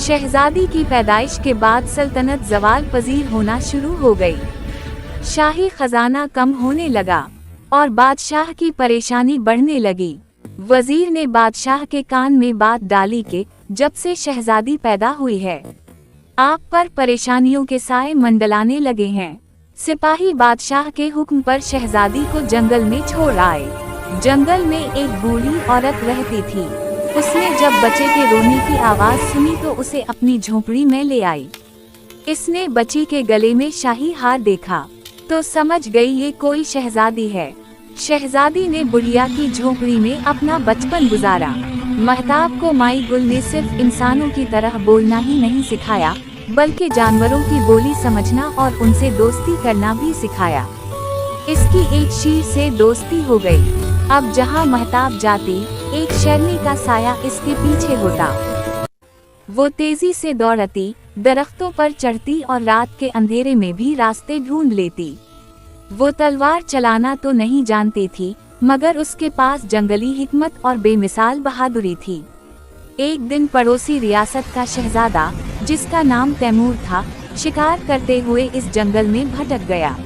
शहजादी की पैदाइश के बाद सल्तनत जवाल पजीर होना शुरू हो गई। शाही खजाना कम होने लगा और बादशाह की परेशानी बढ़ने लगी। वजीर ने बादशाह के कान में बात डाली कि जब से शहजादी पैदा हुई है, आप पर परेशानियों के साए मंडलाने लगे हैं। सिपाही बादशाह के हुक्म पर शहजादी को जंगल में छोड़ आए। जंगल में एक बूढ़ी औरत रहती थी। उसने जब बच्चे के रोने की आवाज सुनी तो उसे अपनी झोंपड़ी में ले आई। इसने बच्ची के गले में शाही हार देखा तो समझ गई ये कोई शहजादी है। शहजादी ने बुढ़िया की झोंपड़ी में अपना बचपन गुजारा। महताब को माई गुल ने सिर्फ इंसानों की तरह बोलना ही नहीं सिखाया, बल्कि जानवरों की बोली समझना और उनसे दोस्ती करना भी सिखाया। इसकी एक शीर से दोस्ती हो गई। अब जहाँ महताब जाती, एक शेरनी का साया इसके पीछे होता। वो तेजी से दौड़ती, दरख्तों पर चढ़ती और रात के अंधेरे में भी रास्ते ढूंढ लेती। वो तलवार चलाना तो नहीं जानती थी, मगर उसके पास जंगली हिकमत और बेमिसाल बहादुरी थी। एक दिन पड़ोसी रियासत का शहजादा, जिसका नाम तैमूर था, शिकार करते हुए इस जंगल में भटक गया।